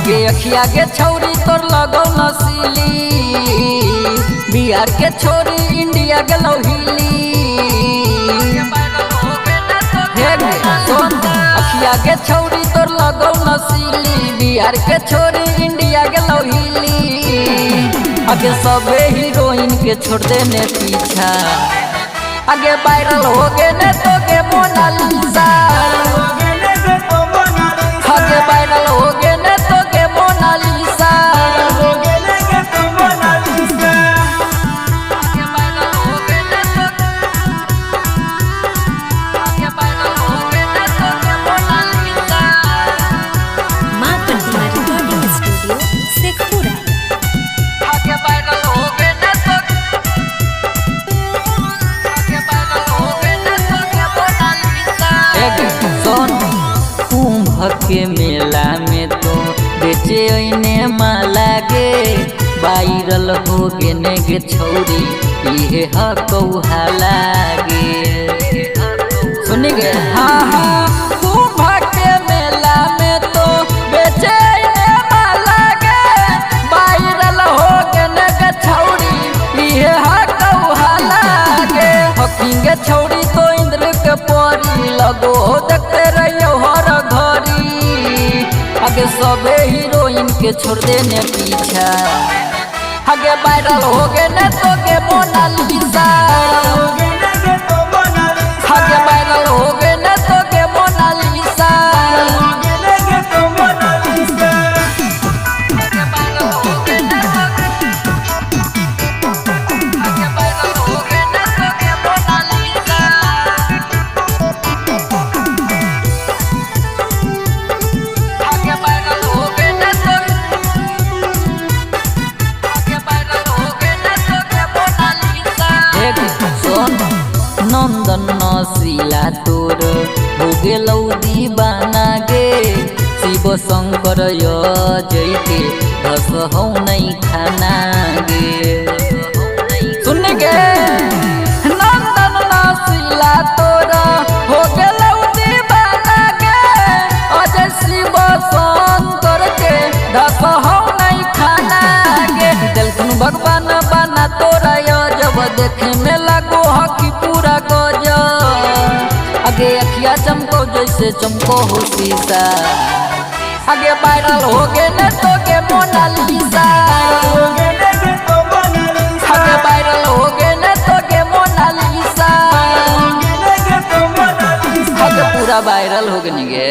आगे अखिया के छौरी तोर लगो नसीली, बिहार के छोरी इंडिया के लौहिली। अखिया के छौरी तोर लगो नसीली, बिहार के छोरी इंडिया के लौहिली। आगे सबे हीरोइन के छोड़ देने पीछा, आगे वायरल हो गए ने तो के मोनालिसा, आगे वायरल हो गए ने तो के मोनालिसा। के मेला में तो बेचे ओइने माला गे, वायरल हो गे ने गे छौरी इहे हकौहा लागे। सुन गे हाँ हाँ कुंभ के मेला में तो बेचे ओइने माला गे, वायरल हो गे ने गे छौरी इहे हकौहा लागे। हकिंगे छौरी तो इंद्र के परी लगो देखते रहियो हर घरी। आगे सबे हीरोइन के छोड़ देने पीछा, आगे वायरल हो गए ने तो के मोनालिसा, आगे वायरल हो गए ने तो के मोनालिसा। नंदन नशीला तोर हो गेलौ दीवाना गे, शिव शंकर जैके रस हौ नहीं खाना गे। सुन गे नंदन नशीला तोर हो गेलौ दीवाना गे, अजय शिव शंकर के रस हौ नहीं खाना गे। दिलखुन भगवान बना तोरा जब देखे में लगो हकी पूरा गजब। आगे अखिया चमको जैसे चमको हो शीशा, आगे वायरल हो गए ने तो के मोनालिसा, आगे वायरल हो गए ने तो के मोनालिसा, आगे पूरा वायरल हो गए गे।